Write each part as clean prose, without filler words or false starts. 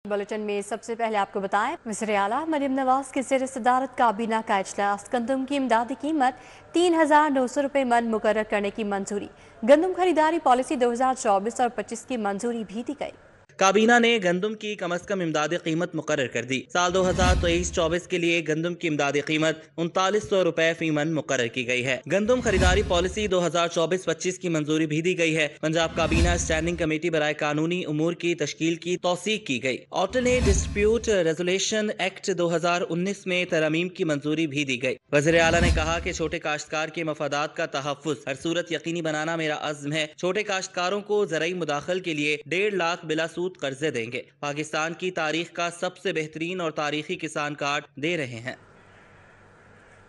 Bulletin में सबसे पहले आपको बताएं, वज़ीर आला मरियम नवाज की ज़ेर सदारत काबीना का इजलास। गंदम की इमदादी कीमत 3,900 रुपये मन मुकर्रर करने की मंजूरी। गंदम खरीदारी पॉलिसी 2024 और 25 की मंजूरी भी दी गई। काबीना ने गंदम की कम अज कम इमदादी कीमत मुकर्रर कर दी। साल 2023-24 के लिए गंदम की इमदादी कीमत 3900 रुपए फी मन मुकर्रर की गई है। गंदम खरीदारी पॉलिसी 2024-25 की मंजूरी भी दी गई है। पंजाब काबीना स्टैंडिंग कमेटी बराए कानूनी उमूर की तश्कील की तौसीक की गई। ऑल्टरनेट डिस्प्यूट रेजोल्यूशन एक्ट 2019 में तरमीम की मंजूरी भी दी गई। वज़ीर आला ने कहा कि छोटे काश्तकार के मफादात का तहफ़्फ़ुज़ हर सूरत यकीनी बनाना मेरा अज़्म है। छोटे काश्तकारों को ज़रई मुदाखल के लिए 1.5 लाख बिला सूद कर्जे देंगे। पाकिस्तान की तारीख का सबसे बेहतरीन और तारीखी किसान कार्ड दे रहे हैं।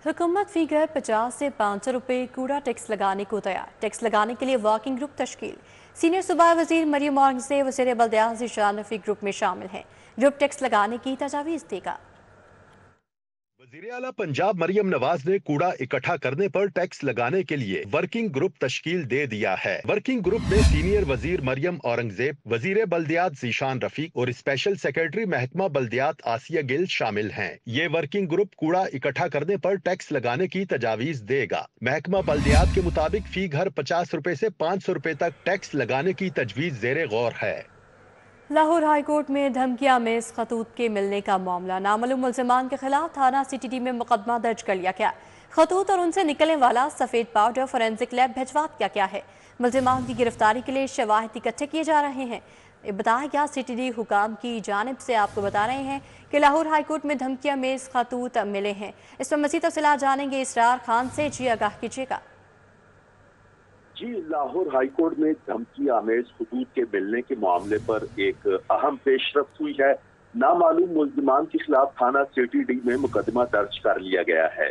हुकूमत फी घर 50 से 500 रुपये कूड़ा टैक्स लगाने को तैयार। टैक्स लगाने के लिए वर्किंग ग्रुप तश्कील। सीनियर सूबाई वजीर मरियम औरंगज़ेब वज़ीर बल्दियात ज़ीशान रफ़ीक ग्रुप में शामिल हैं। ग्रुप टैक्स लगाने की तजावीज़ देगा। वज़ीर आला पंजाब मरियम नवाज ने कूड़ा इकट्ठा करने पर टैक्स लगाने के लिए वर्किंग ग्रुप तश्कील दे दिया है। वर्किंग ग्रुप में सीनियर वजीर मरियम औरंगज़ेब, वजीर बल्दियात ज़ीशान रफीक और स्पेशल सेक्रेटरी महकमा बल्दियात आसिया गिल शामिल हैं। ये वर्किंग ग्रुप कूड़ा इकट्ठा करने पर टैक्स लगाने की तजावीज देगा। महकमा बल्दियात के मुताबिक फी घर 50 रुपए से 500 रुपए तक टैक्स लगाने की तजवीज ज़ेरे गौर है। लाहौर हाई कोर्ट में धमकियां में खतूत के मिलने का मामला। नामालूम मुल्ज़िमान के खिलाफ थाना CTD में मुकदमा दर्ज कर लिया गया। खतूत और उनसे निकलने वाला सफेद पाउडर फोरेंसिक लैब भिजवा दिया गया है। मुल्ज़िमान की गिरफ्तारी के लिए शवाहिद इकट्ठे किए जा रहे हैं। बताया गया CTD हुकाम की जानिब से आपको बता रहे हैं कि लाहौर हाई कोर्ट में धमकियां में खतूत मिले हैं। इस पर मज़ीद तफ़सीलात जानेंगे इसरार खान से। जी आगाह कीजिएगा। जी, लाहौर हाई कोर्ट में धमकी आमेज खतूत के मिलने के मामले पर एक अहम पेशरफ्त हुई है। नामालूम मुल्ज़िमान के खिलाफ थाना CTD में मुकदमा दर्ज कर लिया गया है।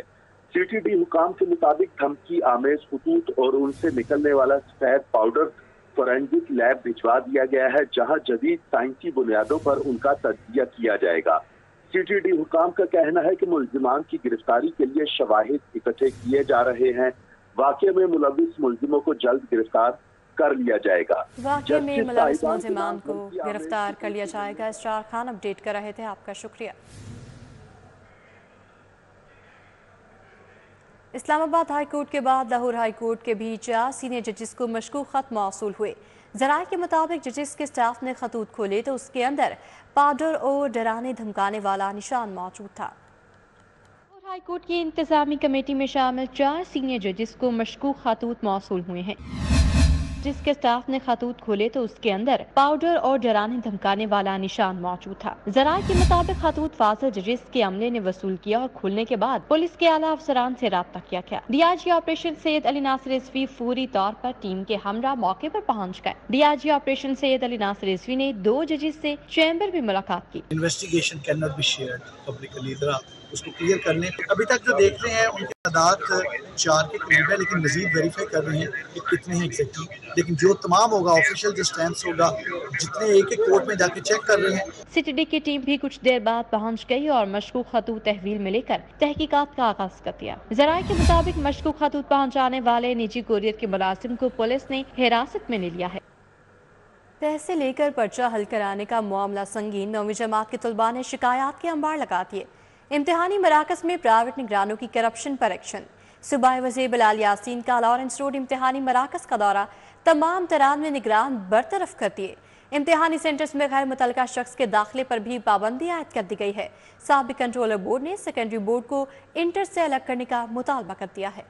CTD हुकाम के मुताबिक धमकी आमेज खतूत और उनसे निकलने वाला सफेद पाउडर फोरेंसिक लैब भिजवा दिया गया है, जहां जदीद साइंसी बुनियादों पर उनका तज्जिया किया जाएगा। CTD हुकाम का कहना है कि मुल्ज़िमान की गिरफ्तारी के लिए शवाहिद इकट्ठे किए जा रहे हैं। वाक़े में मुलविस मुल्ज़िमों को जल्द गिरफ्तार कर लिया जाएगा। वाक़े में मुलविस मुल्ज़िमान को गिरफ्तार कर लिया जाएगा। इसरार खान अपडेट कर रहे थे, आपका शुक्रिया। इस्लामाबाद हाई कोर्ट के बाद लाहौर हाई कोर्ट के भी 4 सीनियर जजेस को मशकूक खत मौसूल हुए। ज़राए के मुताबिक जजेस के स्टाफ ने खतूत खोले तो उसके अंदर पाउडर और डराने धमकाने वाला निशान मौजूद था। हाई कोर्ट की इंतजामी कमेटी में शामिल 4 सीनियर जजेस को मशकूक खतूत मौसूल हुए हैं। जिसके स्टाफ ने खतूत खोले तो उसके अंदर पाउडर और डराने धमकाने वाला निशान मौजूद था। ज़राए के मुताबिक खतूत फाजिल जजेस के अमले ने वसूल किया और खुलने के बाद पुलिस के आला अफसरान से राब्ता किया गया। DIG ऑपरेशन सैयद अली नासिर रिजवी फौरी तौर पर टीम के हमरा मौके पर पहुंच गए। DIG ऑपरेशन सैयद अली नासिर रिजवी ने 2 जजेस से चैम्बर में मुलाकात की। Investigation can not be shared publicly, उसको क्लियर करने अभी तक जो देख रहे हैं उनकी तादाद 4 के करीब है, लेकिन मजीद वेरीफाई कर रहे हैं कि कितने हैं एग्जैक्टली। लेकिन जो तमाम होगा ऑफिशियल जो स्टैंप्स होगा, जितने एक एक कोर्ट में जाके चेक कर रहे हैं। CTD की टीम भी कुछ देर बाद पहुंच गई और मशकूक खतूत तहवील में लेकर तहकीकात का आगाज कर दिया। ज़राए के मुताबिक मशकूक खतूत पहुंचाने वाले निजी कोरियर के मुलाजिम को पुलिस ने हिरासत में ले लिया है। तहसील लेकर पर्चा हल कराने का मामला संगीन। 9वीं जमात के तलबा ने शिकायत के अंबार लगा दिए। इम्तिहानी मराकज में प्राइवेट निगरानों की करप्शन पर एक्शन। सूबाई वज़ीर बिलाल यासीन का लॉरेंस रोड इम्तिहानी मराकज का दौरा। तमाम 93 निगरान बरतरफ कर दिए। इम्तिहानी सेंटर्स में गैर मुतल्लिका शख्स के दाखिले पर भी पाबंदी आयद कर दी गई है। साबिक कंट्रोलर बोर्ड ने सेकेंडरी बोर्ड को इंटर से अलग करने का मुतालबा कर दिया है।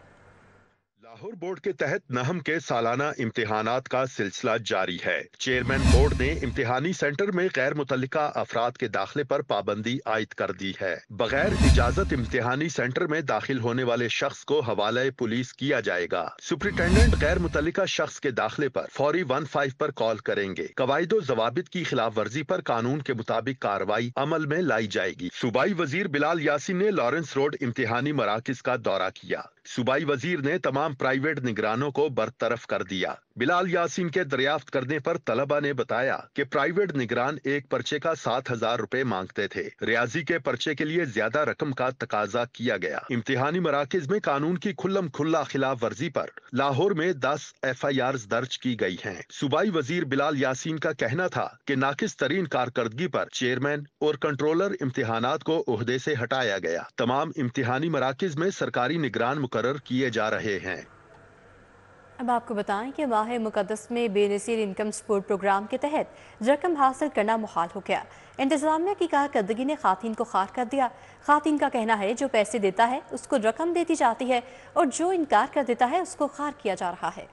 लाहौर बोर्ड के तहत नहम के सालाना इम्तिहानात का सिलसिला जारी है। चेयरमैन बोर्ड ने इम्तिहानी सेंटर में गैर मुतल्लिका अफराद के दाखिले पर पाबंदी आयद कर दी है। बगैर इजाजत इम्तिहानी सेंटर में दाखिल होने वाले शख्स को हवाले पुलिस किया जाएगा। सुप्रिंटेंडेंट गैर मुतल्लिका शख्स के दाखिले पर फौरी 15 पर कॉल करेंगे। कवायदो जवाबित की खिलाफ वर्जी पर कानून के मुताबिक कार्रवाई अमल में लाई जाएगी। सूबाई वजीर बिलाल यासीन ने लॉरेंस रोड इम्तिहानी मराकिज का दौरा किया। सूबाई वजीर ने तमाम प्राइवेट निगरानों को बरतरफ कर दिया। बिलाल यासीन के दरियाफ्त करने पर तलबा ने बताया कि प्राइवेट निगरान एक पर्चे का 7,000 रुपए मांगते थे। रियाजी के पर्चे के लिए ज्यादा रकम का तकाजा किया गया। इम्तिहानी मराकिज में कानून की खुल्लम खुल्ला खिलाफ वर्जी पर लाहौर में 10 FIR दर्ज की गई हैं। सूबाई वजीर बिलाल यासीन का कहना था कि नाकिस तरीन कारकर्दगी पर चेयरमैन और कंट्रोलर इम्तिहानात को ओहदे से हटाया गया। तमाम इम्तिहानी मराकिज में सरकारी निगरान मुकर्रर किए जा रहे हैं। अब आपको बताएं कि माह मुकद्दस में बेनज़ीर इनकम सपोर्ट प्रोग्राम के तहत रकम हासिल करना मुहाल हो गया। इंतजामिया की कारकर्दगी ने खातिन को खार कर दिया। खातिन का कहना है जो पैसे देता है उसको रकम देती जाती है और जो इनकार कर देता है उसको खार किया जा रहा है।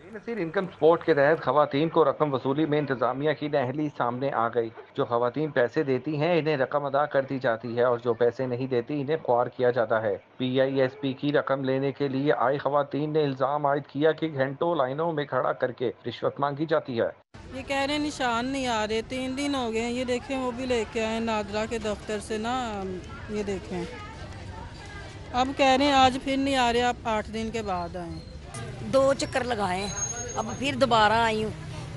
बेनज़ीर इनकम सपोर्ट के तहत खवातीन को रकम वसूली में इंतजामिया की नाअहली सामने आ गई। जो खवातीन पैसे देती हैं इन्हें रकम अदा कर दी जाती है और जो पैसे नहीं देती इन्हें ख्वार किया जाता है। PISP की रकम लेने के लिए आई खवातीन ने इल्जाम आयद किया कि घंटों लाइनों में खड़ा करके रिश्वत मांगी जाती है। ये कह रहे निशान नहीं आ रहे, 3 दिन हो गए। ये देखें वो भी लेके आए नादरा के दफ्तर से ना, ये देखें अब कह रहे हैं आज फिर नहीं आ रहे, आप 8 दिन के बाद आए। 2 चक्कर लगाए, अब फिर दोबारा आई हूँ।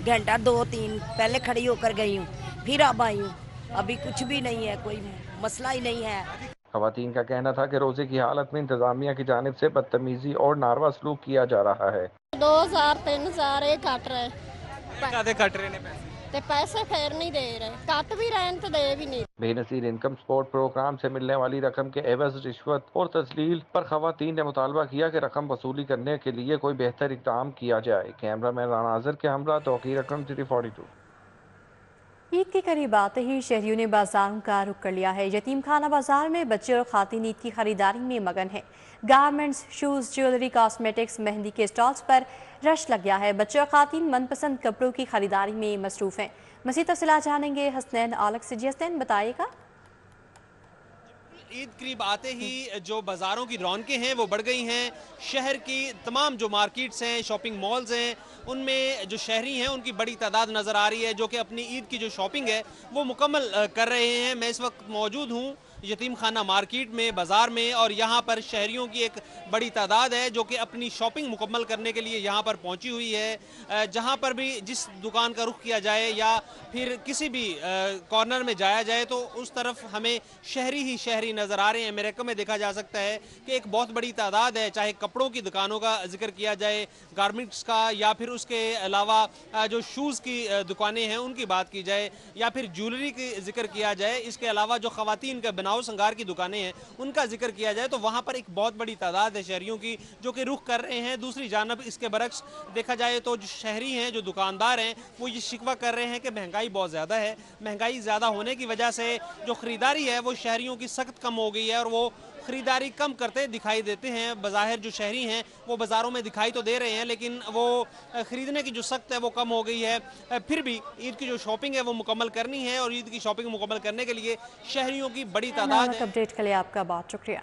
घंटा 2-3 पहले खड़ी होकर गई हूँ, फिर अब आई हूँ। अभी कुछ भी नहीं है, कोई मसला ही नहीं है। खवातीन का कहना था कि रोजे की हालत में इंतजामिया की जानिब से बदतमीजी और नारवा सलूक किया जा रहा है। 2000-3000 ये कट रहे कट रहे ने पैसे फिर नहीं दे रहे, कट भी रहे तो दे भी नहीं। बेनज़ीर इनकम सपोर्ट प्रोग्राम से मिलने वाली रकम के एवज रिश्वत और तस्लील पर खवातीन ने मुतालबा किया कि रकम वसूली करने के लिए कोई बेहतर इक़दाम किया जाए। कैमरामैन रानाज़र के हमरा तौक़ीर रकम 42। ईद के करीब आते ही शहरियों ने बाजारों का रुख कर लिया है। यतीम खाना बाजार में बच्चे और खातिन ईद की खरीदारी में मगन है। Garments, shoes, jewellery, cosmetics, mehndi के स्टॉल्स पर रश लग गया है। बच्चे और खातिन मनपसंद कपड़ों की खरीदारी में मसरूफ़ हैं। मज़ीद तफ़सीलात जानेंगे हसनैन आलक से। जी हसनैन, बताइएगा। ईद करीब आते ही जो बाज़ारों की रौनकें हैं वो बढ़ गई हैं। शहर की तमाम जो मार्केट्स हैं, शॉपिंग मॉल्स हैं, उनमें जो शहरी हैं उनकी बड़ी तादाद नज़र आ रही है जो कि अपनी ईद की जो शॉपिंग है वो मुकम्मल कर रहे हैं। मैं इस वक्त मौजूद हूँ यतीम खाना मार्केट में, बाज़ार में, और यहाँ पर शहरियों की एक बड़ी तादाद है जो कि अपनी शॉपिंग मुकम्मल करने के लिए यहाँ पर पहुँची हुई है। जहाँ पर भी जिस दुकान का रुख किया जाए या फिर किसी भी कॉर्नर में जाया जाए तो उस तरफ हमें शहरी ही शहरी नज़र आ रहे हैं। अमेरिका में देखा जा सकता है कि एक बहुत बड़ी तादाद है, चाहे कपड़ों की दुकानों का जिक्र किया जाए, गारमेंट्स का, या फिर उसके अलावा जो शूज़ की दुकानें हैं उनकी बात की जाए, या फिर ज्वेलरी की जिक्र किया जाए, इसके अलावा जो ख़वातीन का बनाओ संगार की दुकानें हैं उनका जिक्र किया जाए, तो वहाँ पर एक बहुत बड़ी तादाद है शहरियों की जो कि रुख कर रहे हैं। दूसरी जानब इसके बरक्स देखा जाए तो जो शहरी हैं, जो दुकानदार हैं, वो ये शिकवा कर रहे हैं कि महंगाई बहुत ज़्यादा है। महंगाई ज़्यादा होने की वजह से जो ख़रीदारी है वो शहरियों की सख्त कम हो गई है और वो ख़रीदारी कम करते दिखाई देते हैं। बज़ाहिर जो शहरी हैं वो बाज़ारों में दिखाई तो दे रहे हैं लेकिन वो ख़रीदने की जो सख्त है वो कम हो गई है। फिर भी ईद की जो शॉपिंग है वो मुकम्मल करनी है और ईद की शॉपिंग मुकम्मल करने के लिए शहरियों की बड़ी तादाद है। अपडेट के लिए आपका बहुत शुक्रिया।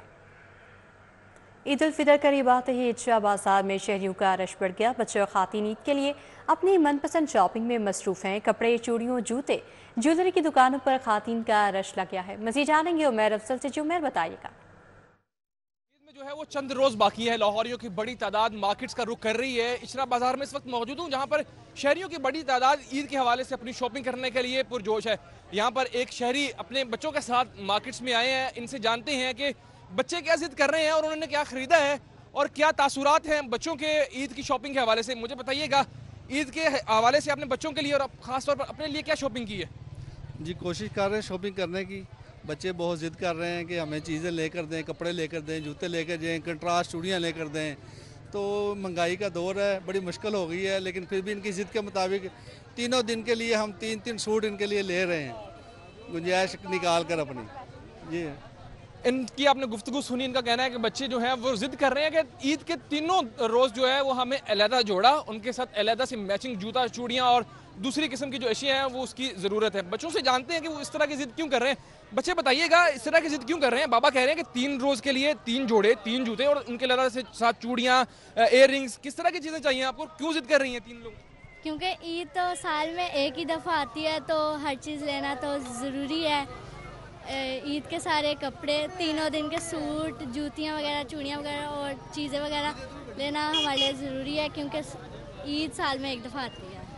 ईद उल फितर करीब आते ही ईदशाह बाजार में शहरियों का रश बढ़ गया। बच्चे और खातिन ईद के लिए अपनी मनपसंद शॉपिंग में मसरूफ़ हैं। कपड़े, चूड़ियों, जूते, ज्वेलरी की दुकानों पर खातिन का रश लग गया है। मज़ीद जानेंगे उमैर अफजल से। जी उमैर, बताइएगा। जो है वो चंद रोज बाकी है। लाहौरियों की बड़ी तादाद मार्केट्स का रुख कर रही है। इशरा बाजार में इस वक्त मौजूद हूँ जहाँ पर शहरियों की बड़ी तादाद ईद के हवाले से अपनी शॉपिंग करने के लिए पुरजोश है। यहाँ पर एक शहरी अपने बच्चों के साथ मार्केट्स में आए हैं। इनसे जानते हैं कि बच्चे क्या जिद कर रहे हैं और उन्होंने क्या खरीदा है और क्या तासुरात हैं बच्चों के ईद की शॉपिंग के हवाले से। मुझे बताइएगा, ईद के हवाले से अपने बच्चों के लिए और ख़ास तौर पर अपने लिए क्या शॉपिंग की है? जी, कोशिश कर रहे हैं शॉपिंग करने की। बच्चे बहुत ज़िद कर रहे हैं कि हमें चीज़ें लेकर दें, कपड़े लेकर दें, जूते लेकर दें, कंट्रास्ट चूड़ियाँ लेकर दें। तो महंगाई का दौर है, बड़ी मुश्किल हो गई है, लेकिन फिर भी इनकी ज़िद के मुताबिक तीनों दिन के लिए हम 3-3 सूट इनके लिए ले रहे हैं, गुंजाइश निकाल कर अपनी। जी, इनकी आपने गुफ्तगू सुनी। इनका कहना है कि बच्चे जो हैं वो ज़िद कर रहे हैं कि ईद के तीनों रोज़ जो है वो हमें अलहदा जोड़ा, उनके साथ अलहदा से मैचिंग जूता, चूड़ियाँ और दूसरी किस्म की जो अशिया हैं वो उसकी ज़रूरत है। बच्चों से जानते हैं कि वो इस तरह की ज़िद क्यों कर रहे हैं। बच्चे बताइएगा, इस तरह की ज़िद क्यों कर रहे हैं? बाबा कह रहे हैं कि 3 रोज़ के लिए 3 जोड़े, 3 जूते और उनके अलहदा से साथ चूड़ियाँ, इयर रिंग्स, किस तरह की चीज़ें चाहिए आपको? क्यों ज़िद कर रही हैं 3 लोग? क्योंकि ईद तो साल में एक ही दफ़ा आती है तो हर चीज़ लेना तो ज़रूरी है। ईद के सारे कपड़े, तीनों दिन के सूट, जूतियाँ वगैरह, चूड़ियाँ वगैरह और चीज़ें वगैरह लेना हमारे लिए ज़रूरी है क्योंकि ईद साल में एक दफ़ा आती है।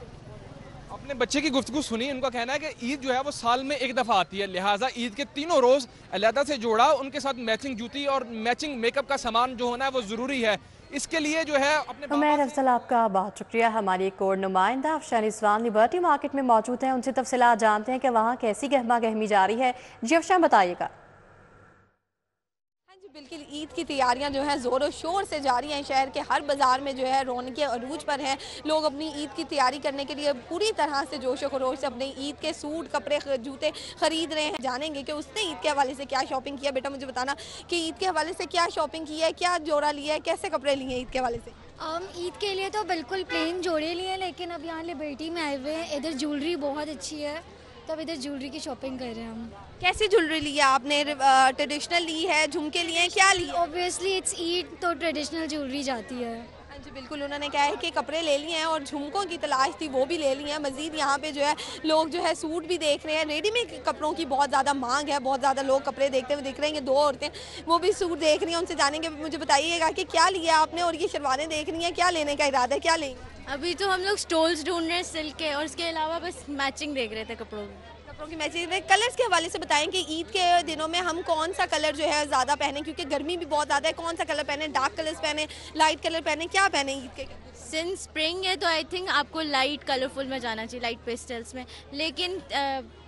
अपने बच्चे की गुफ्तगू सुनी, उनका कहना है कि ईद जो है वो साल में एक दफ़ा आती है, लिहाजा ईद के तीनों रोज़ अलहदा से जोड़ा, उनके साथ मैचिंग जूती और मैचिंग मेकअप का सामान जो होना है वो ज़रूरी है। इसके लिए जो है अपने उमैर अफजल आपका बहुत शुक्रिया। हमारी एक और नुमाइंदा अफशान रिजवान लिबर्टी मार्केट में मौजूद हैं, उनसे तफसीलात जानते हैं कि वहाँ कैसी गहमा गहमी जारी है। जी अफशान बताइएगा। बिल्कुल, ईद की तैयारियां जो हैं ज़ोर शोर से जारी हैं। शहर के हर बाज़ार में जो है रौनकें अरूज पर हैं। लोग अपनी ईद की तैयारी करने के लिए पूरी तरह से जोश खरोश से अपने ईद के सूट, कपड़े, जूते ख़रीद रहे हैं। जानेंगे कि उसने ईद के हवाले से क्या शॉपिंग किया। बेटा मुझे बताना कि ईद के हवाले से क्या शॉपिंग की है, क्या जोड़ा लिया है, कैसे कपड़े लिए ईद के हवाले से? ईद के लिए तो बिल्कुल प्लेन जोड़े लिए, लेकिन अब यहाँ लिबर्टी में आए हुए हैं। इधर ज्वेलरी बहुत अच्छी है, तब इधर ज्वेलरी की शॉपिंग कर रहे हैं हम। कैसी ज्वेलरी ली है आपने? ट्रेडिशनल ली है, झुमके लिए हैं, क्या ली? ऑब्वियसली इट्स ईद तो ट्रेडिशनल ज्वेलरी जाती है। हाँ जी बिल्कुल, उन्होंने कहा है कि कपड़े ले लिए हैं और झुमकों की तलाश थी वो भी ले लिए हैं। मज़ीद यहाँ पे जो है लोग जो है सूट भी देख रहे हैं। रेडीमेड कपड़ों की बहुत ज़्यादा मांग है, बहुत ज़्यादा लोग कपड़े देखते हुए दिख रहे हैं। दो औरतें वो भी सूट देख रही हैं, उनसे जानेंगे। मुझे बताइएगा कि क्या लिया आपने और ये शलवारें देख रही हैं, क्या लेने का इरादा है, क्या लेंगे? अभी तो हम लोग स्टोल्स ढूंढ रहे हैं सिल्क के, और इसके अलावा बस मैचिंग देख रहे थे कपड़ों की मैचिंग। कलर्स के हवाले से बताएं कि ईद के दिनों में हम कौन सा कलर जो है ज़्यादा पहने, क्योंकि गर्मी भी बहुत ज़्यादा है। कौन सा कलर पहने? डार्क कलर्स पहने, लाइट कलर पहने, क्या पहने ईद के? सिंस स्प्रिंग है तो आई थिंक आपको लाइट कलरफुल में जाना चाहिए, लाइट पेस्टल्स में, लेकिन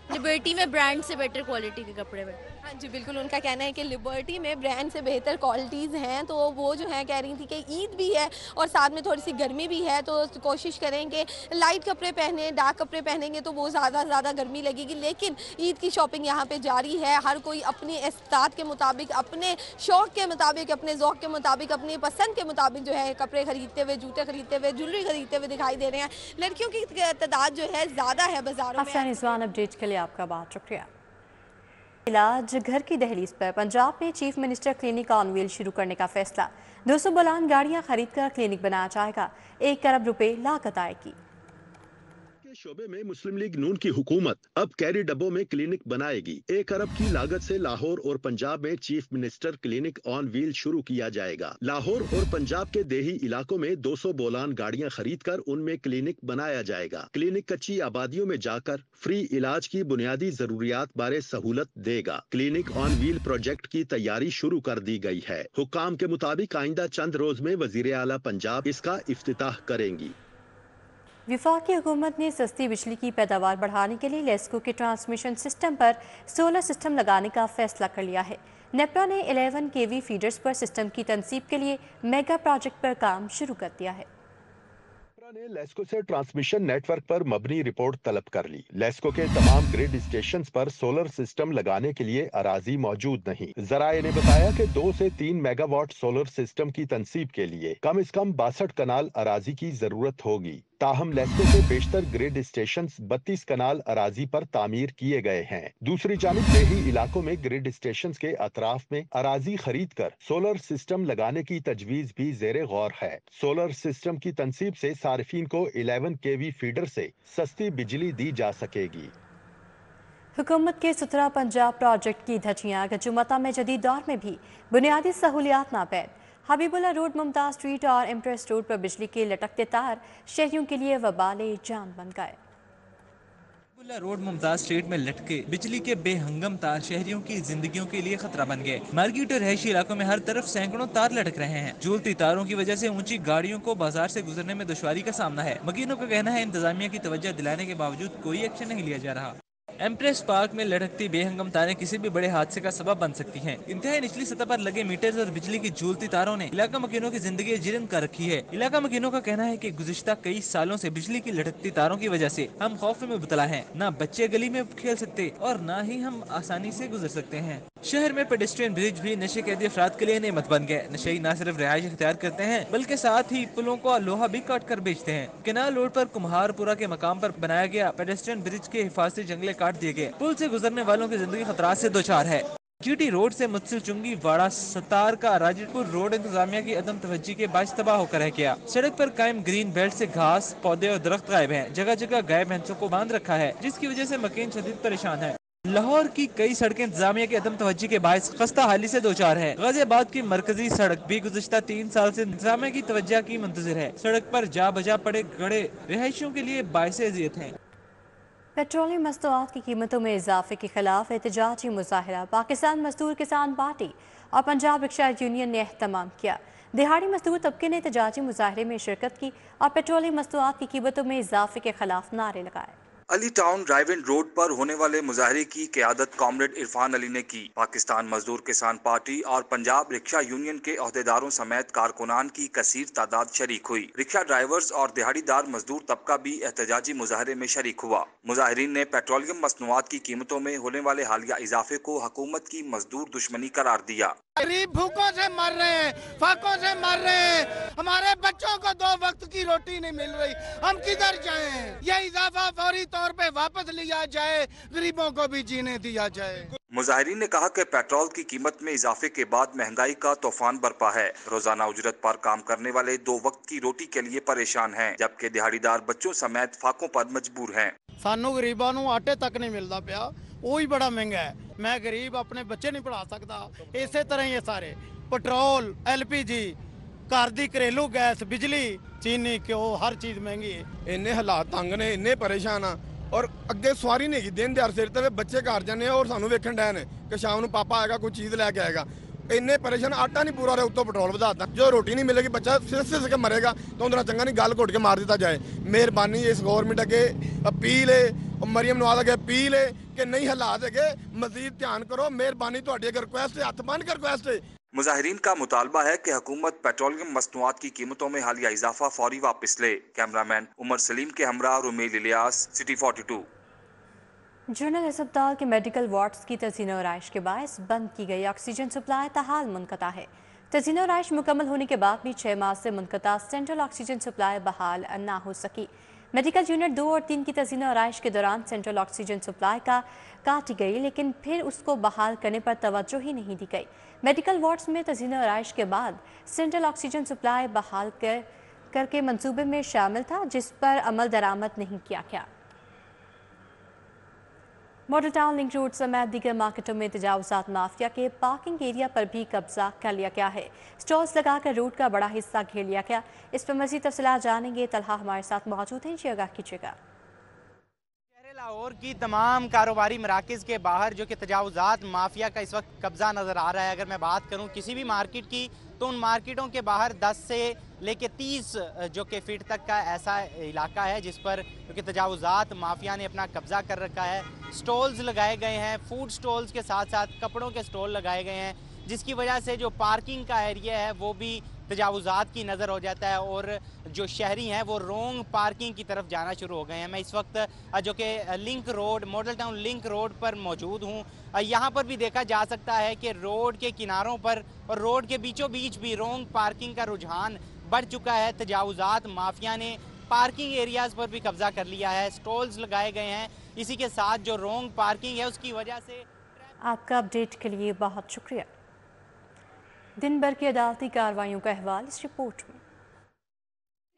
लिबर्टी में ब्रांड से बेटर क्वालिटी के कपड़े में। हाँ जी बिल्कुल, उनका कहना है कि लिबर्टी में ब्रांड से बेहतर क्वालिटीज़ हैं। तो वो जो है कह रही थी कि ईद भी है और साथ में थोड़ी सी गर्मी भी है, तो कोशिश करें कि लाइट कपड़े पहने। डार्क कपड़े पहनेंगे तो वो ज़्यादा गर्मी लगेगी। लेकिन ईद की शॉपिंग यहाँ पे जारी है। हर कोई अपनी इस्तात के मुताबिक, अपने शौक़ के मुताबिक, अपने ज़ौक़ के मुताबिक, अपनी पसंद के मुताबिक जो है कपड़े ख़रीदते हुए, जूते ख़रीदते हुए, ज्वेलरी ख़रीदते हुए दिखाई दे रहे हैं। लड़कियों की तादाद जो है ज़्यादा है बाज़ारों में। अफशान रिजवान अपडेट के लिए आपका बहुत शुक्रिया। इलाज घर की दहलीज पर पंजाब में chief minister clinic on wheel शुरू करने का फैसला। 200 बुलंद गाड़ियां खरीदकर क्लिनिक बनाया जाएगा। 1 अरब रुपए लागत आएगी। शोबे में मुस्लिम लीग नून की हुकूमत अब कैरी डब्बों में क्लिनिक बनाएगी। 1 अरब की लागत से लाहौर और पंजाब में chief minister clinic on wheel शुरू किया जाएगा। लाहौर और पंजाब के देही इलाकों में 200 बोलान गाड़ियां खरीदकर उनमें क्लिनिक बनाया जाएगा। क्लिनिक कच्ची आबादियों में जाकर फ्री इलाज की बुनियादी जरूरियात बारे सहूलत देगा। क्लिनिक ऑन व्हील प्रोजेक्ट की तैयारी शुरू कर दी गई है। हुक्काम के मुताबिक आइंदा चंद रोज में वजीर आला पंजाब इसका इफ्तिताह करेंगी। वफाकी हुकूमत ने सस्ती बिजली की पैदावार बढ़ाने के लिए लेस्को के ट्रांसमिशन सिस्टम पर सोलर सिस्टम लगाने का फैसला कर लिया है। नेपरा ने 11 केवी फीडर्स पर सिस्टम की तनसीब के लिए मेगा प्रोजेक्ट पर काम शुरू कर दिया है। ने लेस्को से ट्रांसमिशन नेटवर्क पर मबनी रिपोर्ट तलब कर ली। लेस्को के तमाम ग्रिड स्टेशंस पर सोलर सिस्टम लगाने के लिए अराजी मौजूद नहीं। जराये ने बताया कि 2 से 3 मेगावाट सोलर सिस्टम की तनसीब के लिए कम से कम 62 कनाल अराजी की जरूरत होगी। ताहम लेस्को के बेशतर ग्रिड स्टेशंस 32 कनाल अराजी पर तामीर किए गए हैं। दूसरी जानिब देही इलाकों में ग्रिड स्टेशंस के अतराफ में अराजी खरीद कर सोलर सिस्टम लगाने की तजवीज भी जेरे गौर है। सोलर सिस्टम की तनसीब से सारिफीन को 11 केवी फीडर से सस्ती बिजली दी जा सकेगी। हुकूमत के सुथरा पंजाब प्रोजेक्ट की धज्जियां गजुमता में जदीद दौर में भी बुनियादी सहूलियात नापैद। हबीबुल्ला रोड, मुमताज स्ट्रीट और इम्प्रेस रोड पर बिजली के लटकते तार शहरियों के लिए वबाले जान बन गए। हबीबुल्ला रोड, मुमताज स्ट्रीट में लटके बिजली के बेहंगम तार शहरियों की जिंदगियों के लिए खतरा बन गए। मार्केट और रहायशी इलाकों में हर तरफ सैकड़ों तार लटक रहे हैं। झूलती तारों की वजह से ऊंची गाड़ियों को बाजार से गुजरने में दुश्वारी का सामना है। मकीनों का कहना है इंतजामिया की तवज्जो दिलाने के बावजूद कोई एक्शन नहीं लिया जा रहा। एम्प्रेस पार्क में लटकती बेहंगम तारें किसी भी बड़े हादसे का सबब बन सकती हैं। इंतहाई निचली सतह पर लगे मीटर्स और बिजली की झूलती तारों ने इलाका मकीनों की जिंदगी जीरन कर रखी है। इलाका मकीनों का कहना है कि गुज़िश्ता कई सालों से बिजली की लटकती तारों की वजह से हम खौफ में मुबतला हैं। न बच्चे गली में खेल सकते और न ही हम आसानी से गुजर सकते हैं। शहर में पेडेस्ट्रियन ब्रिज भी नशे कैदी अफराद के लिए नेमत बन गए। नशेई न सिर्फ रिहाइश इख्तियार करते हैं बल्कि साथ ही पुलों को लोहा भी काट कर बेचते हैं। केनाल रोड पर कुम्हारपुरा के मकाम पर बनाया गया पेडेस्ट्रियन ब्रिज के हिफाजती जंगले काट दिए गए। पुल से गुजरने वालों की जिंदगी खतरात से दोचार है। जीटी रोड से मुत्सिल चुंगी वाड़ा सतार का राजपुर रोड इंतजामिया की अदम तवज्जी के बायस तबाह होकर रह गया। सड़क पर कायम ग्रीन बेल्ट से घास, पौधे और दरख्त गायब हैं। जगह जगह गाय भैंसों को बांध रखा है जिसकी वजह से मकीन शदीद परेशान है। लाहौर की कई सड़कें इंतजामिया की अदम तवज्जो के बायस खस्ता हाली से दो चार है। गाजियाबाद की मरकजी सड़क भी गुज़श्ता 3 साल से इंतजामिया की तवज्जो की मुंतज़िर है। सड़क पर जा बजा पड़े गड़े रिहायशियों के लिए बायस अज़ियत है। पेट्रोलियम मस्तूआत की कीमतों में इजाफे के खिलाफ एहतजाजी मुजाहरा पाकिस्तान मजदूर किसान पार्टी और पंजाब रिक्शा यूनियन ने एहतमाम किया। दिहाड़ी मजदूर तबके ने एहतजाजी मुजाहरे में शिरकत की और पेट्रोलियम मस्तूआत की कीमतों में इजाफे के खिलाफ नारे लगाए। अली टाउन ड्राइव इन रोड पर होने वाले मुजाहरे की क़यादत कॉमरेड इरफान अली ने की। पाकिस्तान मजदूर किसान पार्टी और पंजाब रिक्शा यूनियन के अहदेदारों समेत कारकुनान की कसीर तादाद शरीक हुई। रिक्शा ड्राइवर्स और दिहाड़ीदार मजदूर तबका भी एहतजाजी मुजाहरे में शरीक हुआ। मुजाहिरीन ने पेट्रोलियम मसनूआत की कीमतों में होने वाले हालिया इजाफे को हुकूमत की मजदूर दुश्मनी करार दिया। गरीब भूखों से मर रहे हैं, फाकों से मर रहे हैं, हमारे बच्चों को 2 वक्त की रोटी नहीं मिल रही, हम किधर जाएं? ये इजाफा फौरी तौर पे वापस लिया जाए, गरीबों को भी जीने दिया जाए। मुजाहिरीन ने कहा कि पेट्रोल की कीमत में इजाफे के बाद महंगाई का तूफान बरपा है। रोजाना उजरत पर काम करने वाले 2 वक्त की रोटी के लिए परेशान हैं, जबकि दिहाड़ीदार बच्चों समेत फाकों पर मजबूर हैं। सानू गरीबां नू आटे तक नहीं मिलता पिया, वो ही बड़ा महंगा है। मैं गरीब अपने बच्चे नहीं पढ़ा सकता। इसे तरह ये सारे पेट्रोल, LPG, घर दी घरेलू गैस, बिजली, चीनी, घ्यो, हर चीज महंगी है। इन्ने हालात तंग ने, इन्ने परेशान आ और अगे सवारी नहीं दिन दिहाड़ सिर ते बच्चे घर जाने और सानू वेखण डे ने कि शाम नू पापा आएगा कोई चीज लैके आएगा। इन्ने परेशान, आटा नहीं पूरा रहा, उत्तों पेट्रोल ਵਧਾਤਾ। जो रोटी नहीं मिलेगी बच्चा सिर के मरेगा तो उन्हें चंगा नहीं गल घुट के मार दिता जाए। मेहरबानी इस गवर्नमेंट अगे अपील है, मरियम नवाज अगे अपील है कि नहीं हालात है, मजीद ध्यान करो। मेहरबानी तुहाडी अगर रिक्वेस्ट है, हथ बन के रिक्वेस्ट है। मुजाहिरीन का मुतालबा है कि हुकूमत पेट्रोलियम मसनूआत की कीमतों में हालिया इजाफा फौरी वापस ले। कैमरामैन उमर सलीम के हमरा रुमेल इलियास, सिटी 42। जनरल अस्पताल के मेडिकल वार्ड्स की तज़ीन और आइश के बायस बंद की गई ऑक्सीजन सप्लाई ताहाल मुनक़ता है। तज़ीन और आइश मुकम्मल होने के बाद भी 6 माह से मुनक़ता सेंट्रल ऑक्सीजन सप्लाई बहाल ना हो सकी। मेडिकल यूनिट 2 और 3 की तज़ीन और आइश के दौरान सेंट्रल ऑक्सीजन सप्लाई काटी गई, लेकिन फिर उसको बहाल करने पर तवज्जो ही नहीं दी गई। मेडिकल वार्ड्स में तज़ीन और आइश के बाद सेंट्रल ऑक्सीजन सप्लाई बहाल करके मंसूबे में शामिल था, जिस पर अमल दरामद नहीं किया गया। मॉडल टाउन लिंक रोड समेत दीगर मार्केटों में तजावुज़ात माफिया के पार्किंग एरिया पर भी कब्जा कर लिया गया है। स्टॉल्स लगाकर रोड का बड़ा हिस्सा घेर लिया गया। इस पर मज़ीद तफसीलात जानेंगे। तलहा हमारे साथ मौजूद हैं, जी आगाह कीजिएगा। लाहौर की तमाम कारोबारी मराकज़ के बाहर जो कि तजावुज़ात माफिया का इस वक्त कब्ज़ा नज़र आ रहा है। अगर मैं बात करूं किसी भी मार्केट की तो उन मार्केटों के बाहर 10 से लेके 30 जो कि फीट तक का ऐसा इलाका है जिस पर जो कि तजावुज़ात माफिया ने अपना कब्ज़ा कर रखा है। स्टॉल्स लगाए गए हैं, फूड स्टॉल्स के साथ साथ कपड़ों के स्टॉल लगाए गए हैं, जिसकी वजह से जो पार्किंग का एरिया है वो भी तजावुज़ात की नज़र हो जाता है और जो शहरी हैं वो रोंग पार्किंग की तरफ जाना शुरू हो गए हैं। मैं इस वक्त जो कि link road, model town link road पर मौजूद हूँ। यहाँ पर भी देखा जा सकता है कि रोड के किनारों पर और रोड के बीचों बीच भी रोंग पार्किंग का रुझान बढ़ चुका है। तजावुज़ात माफिया ने पार्किंग एरियाज़ पर भी कब्ज़ा कर लिया है, स्टॉल्स लगाए गए हैं। इसी के साथ जो रोंग पार्किंग है उसकी वजह से। आपका अपडेट के लिए बहुत शुक्रिया। दिन भर की अदालती कार्रवाइयों का अहवाल इस रिपोर्ट में।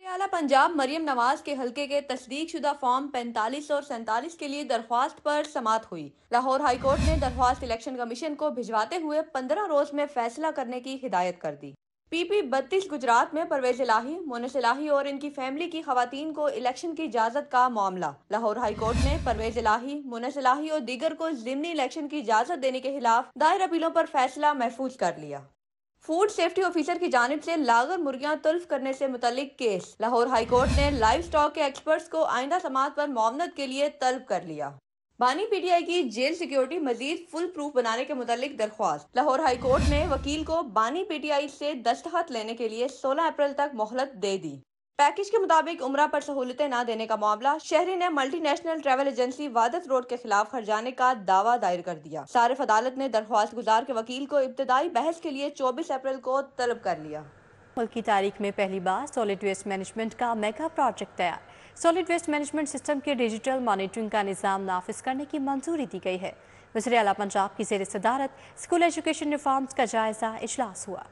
आला पंजाब मरियम नवाज के हलके के तस्दीक शुदा फॉर्म 45 और 47 के लिए दरख्वास्त पर समाअत हुई। लाहौर हाई कोर्ट ने दरख्वास्त इलेक्शन कमीशन को भिजवाते हुए 15 रोज में फैसला करने की हिदायत कर दी। PP 32 गुजरात में परवेज इलाही, मोनिस इलाही और इनकी फैमिली की खवातीन को इलेक्शन की इजाजत का मामला। लाहौर हाई कोर्ट ने परवेज इलाही, मोनिस इलाही और दीगर को ज़िमनी इलेक्शन की इजाजत देने के खिलाफ दायर अपीलों पर फैसला महफूज कर लिया। फूड सेफ्टी ऑफिसर की जानिब से लागर मुर्गियां तल्फ करने से मुतल्लिक केस। लाहौर हाई कोर्ट ने लाइव स्टॉक के एक्सपर्ट्स को आइंदा समाअत पर मुआवनत के लिए तलब कर लिया। बानी PTI की जेल सिक्योरिटी मजीद फुल प्रूफ बनाने के मुतल्लिक दरख्वास्त। लाहौर हाई कोर्ट ने वकील को बानी PTI से दस्तखत लेने के लिए 16 अप्रैल तक मोहलत दे दी। पैकेज के मुताबिक उम्रा पर सहूलतें न देने का मामला। शहरी ने multinational travel agency Wahdat road के खिलाफ खर्चाने का दावा दायर कर दिया। सारिफ अदालत ने दरख्वास्त गुजार के वकील को इब्तदाई बहस के लिए 24 अप्रैल को तलब कर लिया। मुल्क की तारीख में पहली बार सॉलिड वेस्ट मैनेजमेंट का मेगा प्रोजेक्ट तैयार। सॉलिड वेस्ट मैनेजमेंट सिस्टम के डिजिटल मॉनिटरिंग का निज़ाम नाफिज करने की मंजूरी दी गई है। वज़ीर आला पंजाब की ज़ेर सदारत स्कूल एजुकेशन रिफॉर्म्स का जायजा इजलास हुआ।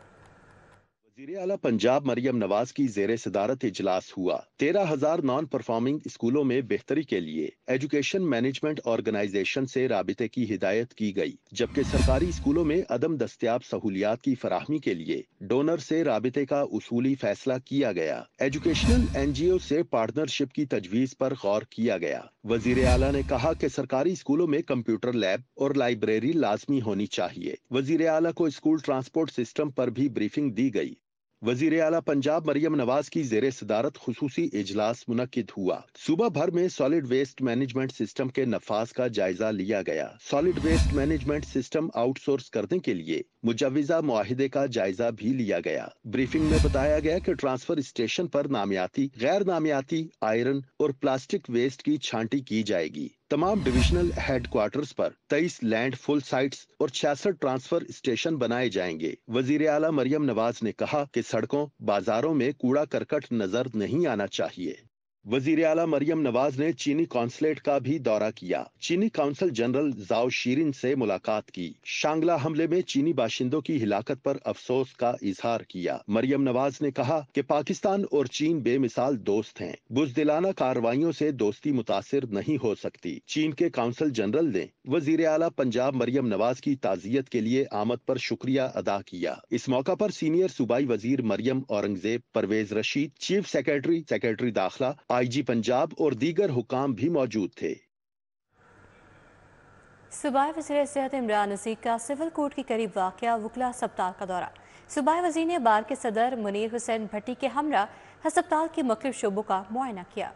वज़ीर आला पंजाब मरियम नवाज की ज़ेरे सदारत इजलास हुआ। 13,000 नॉन परफॉर्मिंग स्कूलों में बेहतरी के लिए एजुकेशन मैनेजमेंट ऑर्गेनाइजेशन से राबिते की हिदायत की गई, जबकि सरकारी स्कूलों में अदम दस्तयाब सहूलियात की फराहमी के लिए डोनर से राबिते का उसूली फैसला किया गया। एजुकेशनल NGO से पार्टनरशिप की तजवीज पर गौर किया गया। वज़ीर आला ने कहा कि सरकारी स्कूलों में कंप्यूटर लैब और लाइब्रेरी लाजमी होनी चाहिए। वज़ीर आला को स्कूल ट्रांसपोर्ट सिस्टम पर भी ब्रीफिंग दी गई। वज़ीर आला पंजाब मरियम नवाज की ज़ेरे सदारत खुसूसी इजलास मुनक्किद हुआ। सूबा भर में सॉलिड वेस्ट मैनेजमेंट सिस्टम के नफाज का जायजा लिया गया। Solid waste management system outsource करने के लिए मुजव्विजा मुआहिदे का जायजा भी लिया गया। ब्रीफिंग में बताया गया कि ट्रांसफर स्टेशन पर नामियाती, गैर नामियाती आयरन और प्लास्टिक वेस्ट की छांटी की जाएगी। तमाम डिविजनल हेडक्वार्टर्स पर 23 लैंड फुल साइट्स और 66 ट्रांसफर स्टेशन बनाए जाएंगे। वज़ीर आला मरियम नवाज ने कहा कि सड़कों, बाजारों में कूड़ा करकट नजर नहीं आना चाहिए। वज़ीर आला मरियम नवाज ने चीनी कॉन्सुलेट का भी दौरा किया। चीनी काउंसल जनरल जाओ शीरिन से मुलाकात की। शांगला हमले में चीनी बाशिंदों की हिलाकत पर अफसोस का इजहार किया। मरियम नवाज ने कहा कि पाकिस्तान और चीन बेमिसाल दोस्त हैं। बुज़दिलाना कार्रवाइयों से दोस्ती मुतासिर नहीं हो सकती। चीन के काउंसल जनरल ने वज़ीर आला पंजाब मरियम नवाज की ताज़ियत के लिए आमद पर शुक्रिया अदा किया। इस मौका पर सीनियर सूबाई वजीर मरियम औरंगजेब, परवेज रशीद, चीफ सेक्रेटरी दाखिला, IG पंजाब और दीगर हुकाम भी मौजूद थे। सूबाई वज़ीर सेहत इमरान नज़ीर का सिविल कोर्ट के करीब वाक़या वकला अस्पताल का दौरा। सूबाई वज़ीर ने बार के सदर मुनीर हुसैन भट्टी के हमरा अस्पताल के मुख्तलिफ शोबों का मुआयना किया।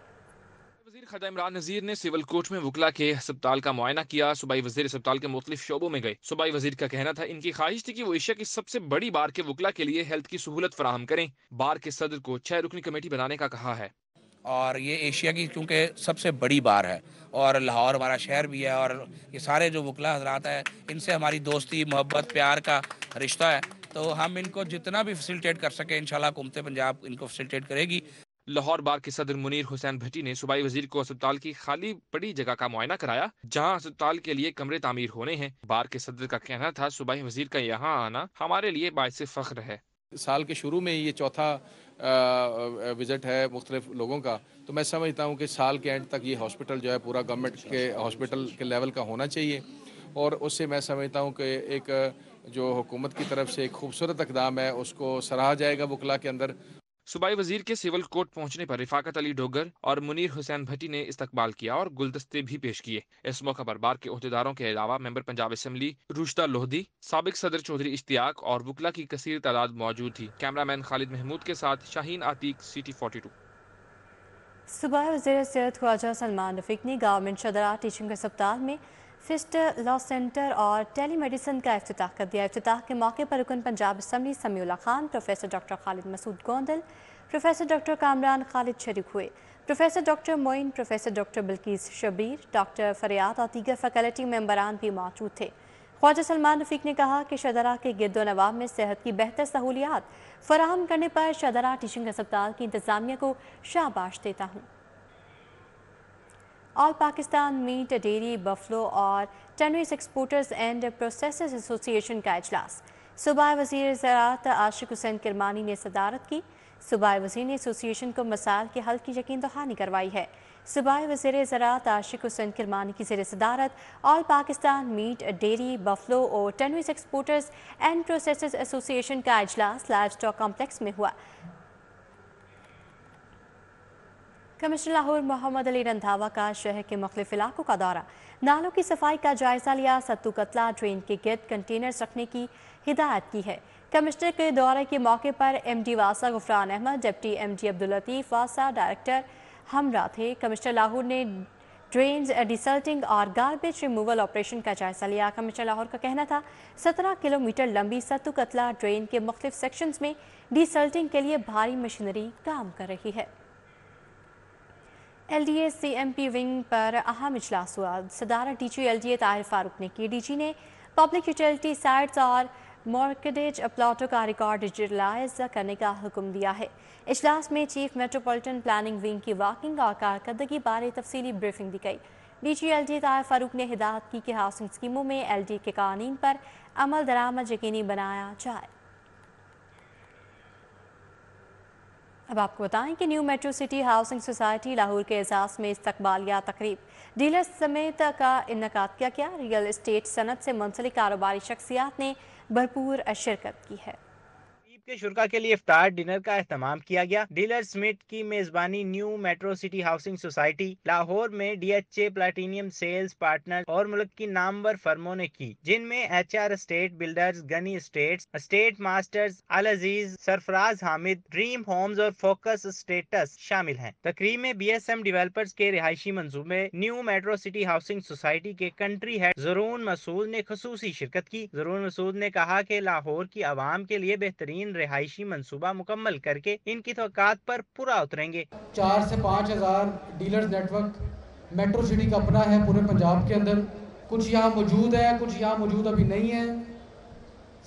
वज़ीर ख़ज़ा इमरान नज़ीर ने सिविल कोर्ट में वकला के अस्पताल का मुआयना किया। सूबाई वज़ीर अस्पताल के मुख्तलिफ शोबों में गए। सूबाई वज़ीर का कहना था इनकी ख्वाहिश थी कि वो एशिया की सबसे बड़ी बार के वकला के लिए हेल्थ की सहूलत फराहम करें। बार के सदर को 6 रुकनी कमेटी बनाने का कहा है और ये एशिया की क्योंकि सबसे बड़ी बार है और लाहौर हमारा शहर भी है और ये सारे जो वकला हजरात है इनसे हमारी दोस्ती, मोहब्बत, प्यार का रिश्ता है, तो हम इनको जितना भी फैसिलिटेट कर सके इंशाल्लाह हुकूमत पंजाब इनको फैसिलिटेट करेगी। लाहौर बार के सदर मुनीर हुसैन भट्टी ने सूबाई वजीर को अस्पताल की खाली पड़ी जगह का मुआयना कराया जहां अस्पताल के लिए कमरे तामीर होने हैं। बार के सदर का कहना था सूबाई वजीर का यहाँ आना हमारे लिए बाइस फख्र है। साल के शुरू में ये चौथा विज़िट है मुख्तलिफ लोगों का, तो मैं समझता हूँ कि साल के एंड तक ये हॉस्पिटल जो है पूरा गवर्नमेंट के हॉस्पिटल के लेवल का होना चाहिए और उससे मैं समझता हूँ कि एक जो हुकूमत की तरफ से एक खूबसूरत इक़दाम है उसको सराहा जाएगा वकला के अंदर। सूबाई वजीर के सिविल कोर्ट पहुंचने पर रिफाकत अली डोगर और मुनीर हुसैन भट्टी ने इस्तकबाल किया और गुलदस्ते भी पेश किए। इस मौका पर बार के ओहदेदारों के अलावा मेंबर पंजाब असेंबली रुशदा लोहदी, साबिक सदर चौधरी इश्तियाक और वकला की कसीर तादाद मौजूद थी। कैमरामैन खालिद महमूद के साथ शाहीन आतीक, CT 42। सूबाई वज़ीर सेहत ख्वाजा सलमान रफीक ने गवर्नमेंट शदरा टीचिंग अस्पताल में फिस्ट लॉ सेंटर और टेली मेडिसिन का इफ्तिताह कर दिया। इफ्तिताह के मौके पर रुकन Punjab assembly Samiullah Khan, professor doctor Khalid Masood Gondal, professor doctor Kamran Khalid शरीक हुए। Professor doctor Moin, professor doctor Bilquis Shabbir, doctor Faryad और दीगर फैकल्टी मेंबरान भी मौजूद थे। ख्वाजा सलमान रफीक ने कहा कि शदरा के गिरदो नवाब में सेहत की बेहतर सहूलियात फराहम करने पर शदरा टीचिंग अस्पताल की इंतजामिया को शाबाश देता हूँ। All Pakistan meat, dairy, buffalo और tanneries exporters and processors association का इजलास सूबाई वज़ीर ज़राअत आशिक हुसैन किरमानी ने सदारत की। सूबाई वज़ीर ने एसोसिएशन को मसाइल के हल की यकीन दहानी करवाई है। सूबाई वज़ीर ज़राअत आशिक हुसैन किरमानी की ज़ेर सदारत all Pakistan meat, dairy, buffalo और tanneries exporters and processors association का इजलास लाइव स्टॉक कॉम्प्लेक्स में हुआ। कमिश्नर लाहौर मोहम्मद अली रंधावा का शहर के मुख्तलिफ इलाकों का दौरा, नालों की सफाई का जायजा लिया। सत्तू कतला ड्रेन के गिर्द कंटेनर्स रखने की हिदायत की है। कमिश्नर के दौरे के मौके पर MD वासा गुफरान अहमद, डिप्टी MD अब्दुल लतीफ़ वासा, डायरेक्टर हमरा थे। कमिश्नर लाहौर ने ड्रेन्स, डिसल्टिंग और गार्बेज रिमूवल ऑपरेशन का जायजा लिया। कमिश्नर लाहौर का कहना था 17 किलोमीटर लंबी सत्तू कतला ड्रेन के मुख्तलिफ सेक्शंस में डिसल्टिंग के लिए भारी मशीनरी काम कर रही है। LDA CMP विंग पर अहम इजलास हुआ। सदारत DG LDA ताहिर फारूक ने की। DG ने पब्लिक यूटिलिटी साइट्स और मॉर्गेज प्लॉटों का रिकॉर्ड डिजिटलाइज करने का हुक्म दिया है। इजलास में चीफ मेट्रोपॉलिटन प्लानिंग विंग की वर्किंग और कारकर्दगी बारे तफसीली ब्रीफिंग दी गई। DG LDA ताहिर फारूक ने हिदायत की कि हाउसिंग स्कीमों में LDA के कानून पर अमल दरामद यकीनी बनाया जाए। अब आपको बताएं कि new metro city housing society Lahore के एजाज में इस्तकबालिया तकरीब डीलर्स समेत का इन्नेकाद किया गया। रियल एस्टेट सनत से मुंसलिक कारोबारी शख्सियात ने भरपूर शिरकत की है। के शुरा के लिए इफ्तार डिनर का एहतमाम किया गया। डीलर स्मिथ की मेजबानी new metro city housing society Lahore में DHA प्लैटिनियम सेल्स पार्टनर और मुल्क की नामवर फर्मों ने की, जिनमें HR estate builders, Gani estates, estate masters, Al Aziz, Sarfaraz Hamid, dream homes और फोकस स्टेटस शामिल हैं। तकरीब में BSM डेवलपर्स के रिहायशी मंसूबे new metro city housing society के कंट्री हेड ज़रून मसूद ने खुसूसी शिरकत की। ज़रून मसूद ने कहा कि लाहौर की आवाम के लिए बेहतरीन रिहायशी मंसूबा मुकम्मल करके इनकी तवक्कात पर पूरा उतरेंगे। 4 से 5 हज़ार डीलर्स नेटवर्क मेट्रो सिटी का अपना है पूरे पंजाब के अंदर। कुछ यहाँ मौजूद है, कुछ यहाँ मौजूद अभी नहीं है।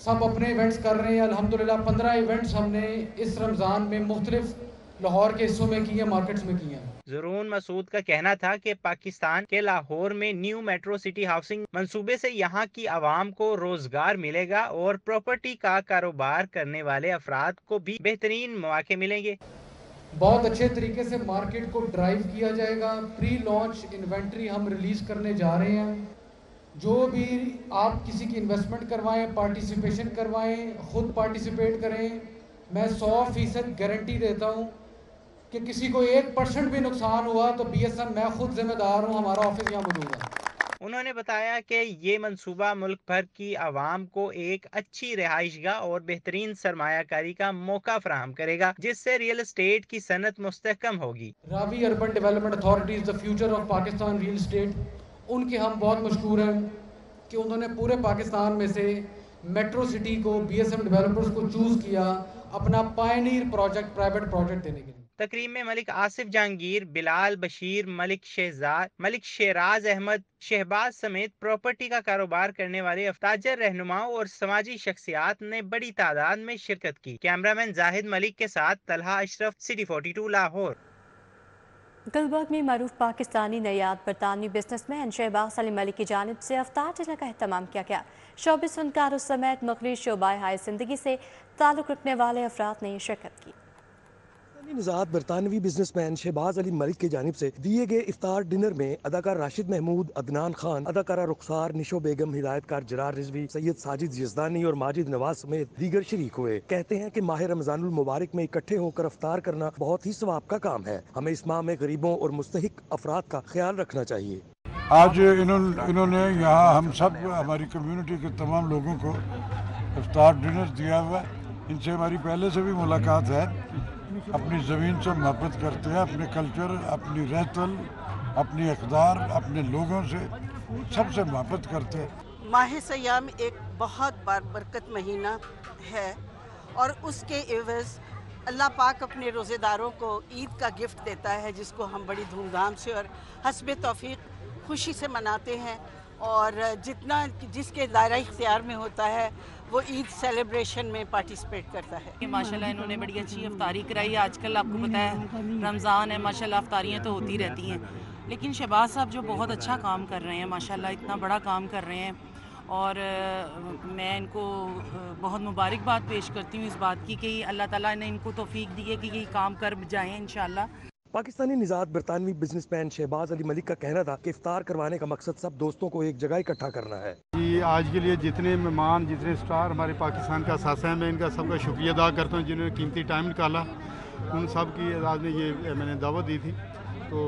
सब अपने इवेंट्स कर रहे हैं। अल्हम्दुलिल्लाह 15 इवेंट्स हमने इस रमज़ान में मुख्तलिफ लाहौर के हिस्सों में किए हैं, मार्केट्स में किए हैं। ज़रून मसूद का कहना था कि पाकिस्तान के लाहौर में न्यू मेट्रो सिटी हाउसिंग मंसूबे से यहाँ की आवाम को रोजगार मिलेगा और प्रॉपर्टी का कारोबार करने वाले अफराद को भी बेहतरीन मौके मिलेंगे। बहुत अच्छे तरीके से मार्केट को ड्राइव किया जाएगा। प्री लॉन्च इन्वेंट्री हम रिलीज करने जा रहे हैं। जो भी आप किसी की इन्वेस्टमेंट करवाएं, पार्टिसिपेशन करवाएं, खुद पार्टिसिपेट करें, मैं 100% गारंटी देता हूँ कि किसी को 1% भी नुकसान हुआ तो BSM मैं खुद जिम्मेदार हूँ, हमारा ऑफिस यहाँ मौजूद है। उन्होंने बताया कि ये मंसूबा मुल्क भर की आवाम को एक अच्छी रिहाइशगाह और बेहतरीन सरमायाकारी का मौका फराहम करेगा, जिससे रियल एस्टेट की सनत मुस्तहकम होगी। Ravi urban development authority is the future of Pakistan real estate. उनके हम बहुत मशहूर हैं कि उन्होंने पूरे पाकिस्तान में से मेट्रो सिटी को BSM डेवलपर्स को चूज किया अपना पायनीर प्रोजेक्ट, प्राइवेट प्रोजेक्ट देने के लिए। तकरीब में मलिक आसिफ जहांगीर, बिलाल बशीर, मलिक शेराज अहमद, शहबाज समेत प्रॉपर्टी का कारोबार करने वाले अफताजर रहनुमाओं और समाजी शख्सियात ने बड़ी तादाद में शिरकत की। कैमरामैन जाहिद मलिक के साथ तलहा अशरफ, सिटी 42 लाहौर। गुलबर्ग में मरूफ पाकिस्तानी नयाद बरतानवी बिजनेसमैन शहबाज अली मलिक की जानिब से अफ्तार डिनर का एहतमाम किया गया। 24 फनकारों समेत मुख्तलिफ शोबाए हाय जिंदगी से ताल्लुक रखने वाले अफराद ने शिरकत की। निजात बरतानवी बिजनेसमैन शहबाज अली मलिक की जानिब से दिए गए इफ्तार डिनर में अदाकार राशिद महमूद, अदनान खान, अदाकारा रुखसार, निशो बेगम, हिदायतकार जरार रिजवी, सैयद साजिद यजदानी और माजिद नवाज समेत दीगर शरीक हुए। कहते हैं कि माह रमजानुल मुबारक में इकट्ठे होकर अफ्तार करना बहुत ही सवाब का काम है। हमें इस माह में गरीबों और मुस्तहिक अफराद का ख्याल रखना चाहिए। आज इन्होंने यहाँ हम सब हमारी कम्युनिटी के तमाम लोगों को इफ्तार डिनर दिया हुआ है। इनसे हमारी पहले से भी मुलाकात है। अपनी ज़मीन से मोहब्बत करते हैं, अपने कल्चर, अपनी रहतल, अपनी अक़दार, अपने लोगों से सबसे मोहब्बत करते हैं। माह सयाम एक बहुत बरकत महीना है और उसके एवज़ अल्लाह पाक अपने रोज़ेदारों को ईद का गिफ्ट देता है, जिसको हम बड़ी धूमधाम से और हस्ब तौफीक खुशी से मनाते हैं। और जितना जिसके दायरा इख्तियार में होता है वो ईद सेलिब्रेशन में पार्टिसिपेट करता है। माशाल्लाह इन्होंने बड़ी अच्छी अफ्तारी कराई। आजकल आपको पता है रमज़ान है, माशाल्लाह अफ्तारियाँ तो होती रहती हैं, लेकिन शहबाज साहब जो बहुत अच्छा काम कर रहे हैं, माशाल्लाह इतना बड़ा काम कर रहे हैं और मैं इनको बहुत मुबारकबाद पेश करती हूँ इस बात की कि अल्लाह ताला ने इनको तौफीक दी है कि ये काम कर जाएँ इंशाल्लाह। पाकिस्तानी निजात बरतानवी बिजनेसमैन शहबाज अली मलिक का कहना था कि इफ्तार करवाने का मकसद सब दोस्तों को एक जगह इकट्ठा करना है। जी आज के लिए जितने मेहमान, जितने स्टार हमारे पाकिस्तान का साथ हैं, मैं इनका सबका शुक्रिया अदा करता हूँ जिन्होंने कीमती टाइम निकाला। उन सब की आज में ये मैंने दावत दी थी, तो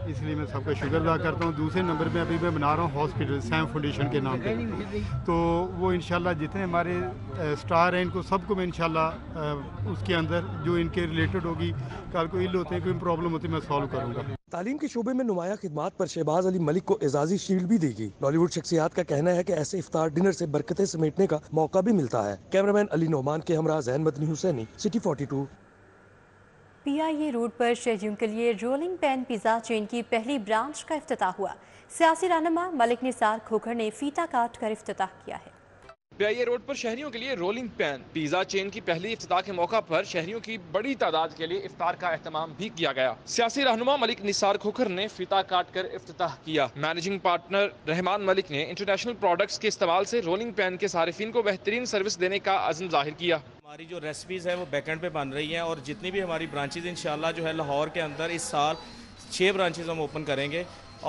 इसलिए मैं सबका शुक्र अदा करता हूँ। दूसरे नंबर पे अभी मैं बना रहा हूँ हॉस्पिटल सैम फाउंडेशन के नाम पे, तो वो इंशाल्लाह जितने हमारे स्टार हैं इनको सबको मैं इंशाल्लाह उसके अंदर जो इनके रिलेटेड होगी, कल को इल होते हैं, कोई प्रॉब्लम होती है, मैं सॉल्व करूँगा। तालीम के शोबे में नुमाया खिदमात पर शहबाज अली मलिक को एजाजी शील्ड भी देगी। बॉलीवुड शख्सियात का कहना है कि ऐसे इफ्तार डिनर से बरकतें समेटने का मौका भी मिलता है। कैमरामैन अली नोमान के Hamra Zain Madni Hussaini, city 42। PIA road पर शहरियों के लिए रोलिंग पैन पिज़्ज़ा चेन की पहली ब्रांच का इफ्तिताह हुआ। सियासी रहनुमा मलिक निसार खोखर ने फीता काट कर इफ्तिताह किया है। PIA रोड पर शहरियों के लिए रोलिंग पैन पिज़्ज़ा चेन की पहली इफ्तिताह के मौका पर शहरियों की बड़ी तादाद के लिए इफ्तार का एहतमाम भी किया गया। सियासी रहनुमा मलिक निसार खोखर ने फीता काट कर इफ्तिताह किया। मैनेजिंग पार्टनर रहमान मलिक ने इंटरनेशनल प्रोडक्ट्स के इस्तेमाल से रोलिंग पैन के सारिफिन को बेहतरीन सर्विस देने का अज़्म जाहिर किया। ہماری جو ریسپیز ہیں وہ بیک اینڈ پہ بن رہی ہیں اور جتنی بھی ہماری برانچز انشاءاللہ جو ہے لاہور کے اندر اس سال 6 برانچز ہم اوپن کریں گے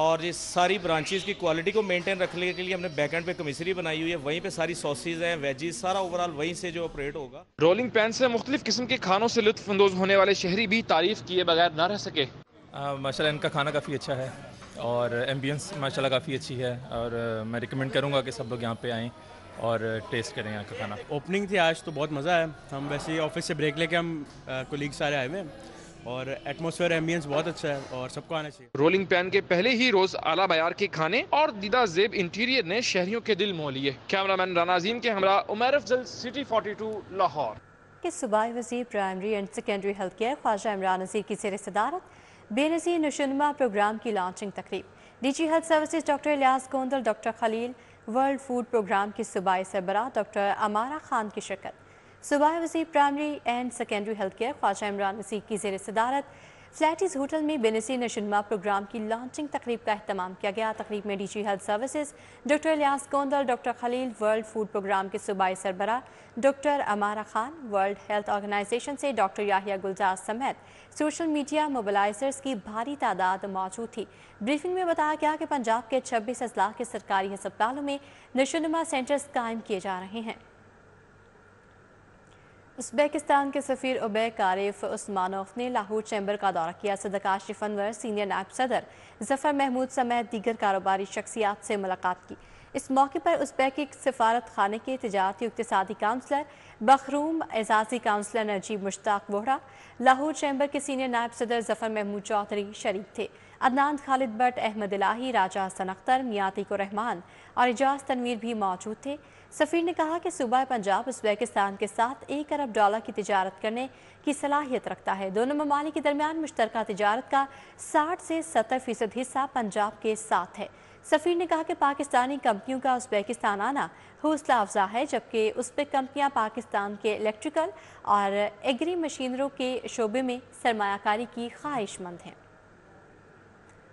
اور اس ساری برانچز کی کوالٹی کو مینٹین رکھنے کے لیے ہم نے بیک اینڈ پہ کمیسری بنائی ہوئی ہے، وہیں پہ ساری سوسز ہیں، ویجز، سارا اوورال وہیں سے جو آپریٹ ہوگا۔ رولنگ پین سے مختلف قسم کے کھانوں سے لطف اندوز ہونے والے شہری بھی تعریف کیے بغیر نہ رہ سکے۔ ماشاءاللہ ان کا کھانا کافی اچھا ہے اور ایمبینس ماشاءاللہ کافی اچھی ہے اور میں ریکمینڈ کروں گا کہ سب لوگ یہاں پہ آئیں اور ٹیسٹ کریں یہاں کا کھانا۔ اوپننگ تھی آج تو بہت مزہ ہے، ہم ویسے ہی آفس سے بریک لے کے ہم کولیگ سارے آئے ہوئے ہیں اور ایٹماسفیئر ایمبینس بہت اچھا ہے اور سب کو آنا چاہیے۔ رولنگ پین کے پہلے ہی روز اعلیٰ معیار کے کھانے اور دیدہ زیب انٹیریئر نے شہریوں کے دل مو لیے۔ کیمرامین رانا عظیم کے ہمراہ عمیر افضل، سٹی 42 لاہور۔ کہ صوبائی وزیر primary and secondary health care Khawaja Imran Nazir کی زیر صدارت بے نظیر نشوونما پروگرام کی لانچنگ تقریب۔ D G health services doctor Ilyas Gondal, doctor Khalil, world food programme کے صوبائی سربراہ ڈاکٹر امارہ خان کی شرکت۔ صوبائی وزیر primary and secondary health care Khawaja Imran Nazir کی زیر صدارت فلیٹیز ہوٹل میں بے نظیر نشوونما پروگرام کی لانچنگ تقریب کا اہتمام کیا گیا۔ تقریب میں D G health services doctor Ilyas Gondal, doctor Khalil, world food programme کے صوبائی سربراہ doctor Amara Khan, world health organisation سے ڈاکٹر یاحییٰ گلزار سمیت سوشل میڈیا موبلائزرز کی بھاری تعداد موجود تھی۔ بریفنگ میں بتایا گیا کہ پنجاب کے 26 اضلاع کے سرکاری ہسپتالوں میں نشوونما سینٹرز قائم کیے جا رہے ہیں۔ ازبیکستان کے سفیر اوبیک عارف عثمانوف نے لاہور چیمبر کا دورہ کیا۔ صدر کاشف انور، سینئر نائب صدر ظفر محمود سمیت دیگر کاروباری شخصیات سے ملاقات کی۔ اس موقع پر ازبیک سفارت خانے کے تجارتی و اقتصادی کونسلر بخروم، اعزازی کونسلر نجیب مشتاق ووہرا، لاہور چیمبر کے سینئر نائب صدر ظفر محمود چودھری شریک تھے۔ عدنان خالد بٹ، احمد الہی، راجہ حسن اختر، میاں عتیق الرحمان اور اجاز تنویر بھی موجود تھے۔ سفیر نے کہا کہ صوبہ پنجاب ازبیکستان کے ساتھ $1 ارب کی تجارت کرنے کی صلاحیت رکھتا ہے۔ دونوں ممالک کے درمیان مشترکہ تجارت کا 60 سے 70% حصہ پنجاب کے ساتھ ہے۔ سفیر نے کہا کہ پاکستانی کمپنیوں کا ازبیکستان آنا حوصلہ افزا ہے، جبکہ ازبیک کمپنیاں پاکستان کے الیکٹریکل اور ایگری مشینروں کے شعبے میں سرمایہ کاری کی خواہش مند ہیں۔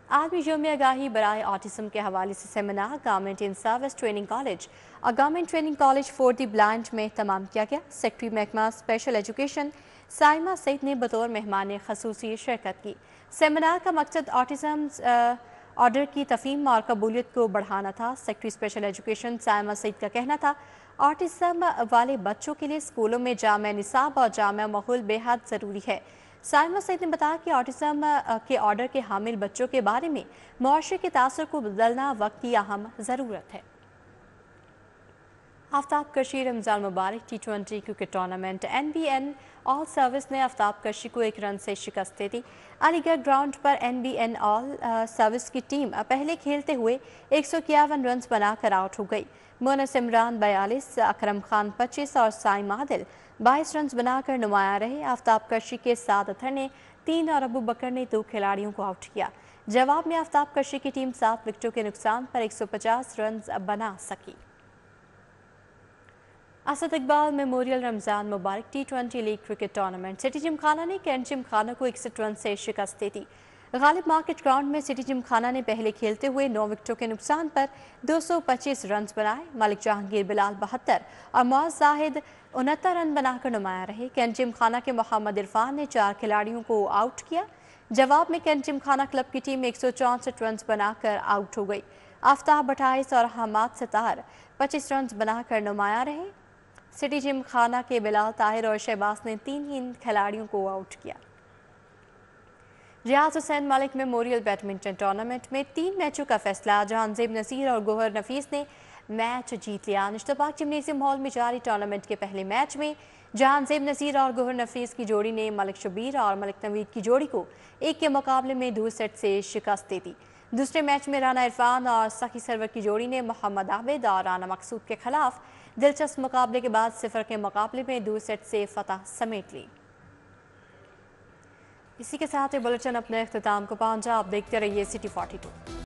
عالمی یوم آگاہی برائے آٹزم کے حوالے سے سیمینار گورنمنٹ ان سروس ٹریننگ کالج اور government training college for the blind میں اہتمام کیا گیا۔ سیکرٹری محکمہ اسپیشل ایجوکیشن سائمہ سعید نے بطور مہمان خصوصی شرکت کی۔ سیمینار کا مقصد آٹزم آرڈر کی تفہیم اور قبولیت کو بڑھانا تھا۔ سیکرٹری اسپیشل ایجوکیشن سائمہ سعید کا کہنا تھا آٹزم والے بچوں کے لیے اسکولوں میں جامع نصاب اور جامع ماحول بے حد ضروری ہے۔ سائمہ سعید نے بتایا کہ آٹزم کے آرڈر کے حامل بچوں کے بارے میں معاشرے کے تاثر کو بدلنا وقت کی اہم ضرورت ہے۔ آفتاب کشی رمضان مبارک T20 کرکٹ ٹورنامنٹ NBN آل سروس نے آفتاب کشی کو 1 رن سے شکست دے دی۔ علی گڑھ گراؤنڈ پر NBN آل سروس کی ٹیم پہلے کھیلتے ہوئے 151 رنز بنا کر آؤٹ ہو گئی۔ مونس عمران 42، اکرم خان 25 اور سائم عادل 22 رنز بنا کر نمایاں رہے۔ آفتاب کشی کے سعد اطہر نے 3 اور ابو بکر نے 2 کھلاڑیوں کو آؤٹ کیا۔ جواب میں آفتاب کشی کی ٹیم 7 وکٹوں کے نقصان پر 150 رنز بنا سکی۔ اسد اقبال میموریل رمضان مبارک T20 league cricket tournament city gymkhana نے کینٹ جم خانہ کو 61 رن سے شکست دے دی۔ غالب مارکیٹ گراؤنڈ میں سٹی جم خانہ نے پہلے کھیلتے ہوئے 9 وکٹوں کے نقصان پر 225 رنز بنائے۔ ملک جہانگیر بلال 72 اور معاذ زاہد 69 رن بنا کر نمایاں رہے۔ کینٹ جم خانہ کے محمد عرفان نے 4 کھلاڑیوں کو آؤٹ کیا۔ جواب میں کینٹ جم خانہ کلب کی ٹیم 164 رنز بنا کر آؤٹ ہو گئی۔ آفتاب 28 اور حماد ستار 25 رنز بنا کر نمایاں رہے۔ سٹی جم خانہ کے بلال طاہر اور شہباز نے 3 کھلاڑیوں کو آؤٹ کیا۔ ریاض حسین ملک میموریل بیڈمنٹن ٹورنامنٹ میں 3 میچوں کا فیصلہ جہانزیب نذیر اور گوہر نفیس نے میچ جیت لیا۔ نشتباغ جمنیزیم ہال میں جاری ٹورنامنٹ کے پہلے میچ میں جہانزیب نذیر اور گوہر نفیس کی جوڑی نے ملک شبیر اور ملک نوید کی جوڑی کو 1 کے مقابلے میں 2 سیٹ سے شکست دے دی۔ دوسرے میچ میں رانا عرفان اور سخی سرور کی جوڑی نے محمد عابد اور رانا مقصود کے خلاف دلچسپ مقابلے کے بعد 0 کے مقابلے میں 2 سیٹ سے فتح سمیٹ لی۔ اسی کے ساتھ یہ بلٹن اپنے اختتام کو پہنچا۔ آپ دیکھتے رہیے سٹی 42۔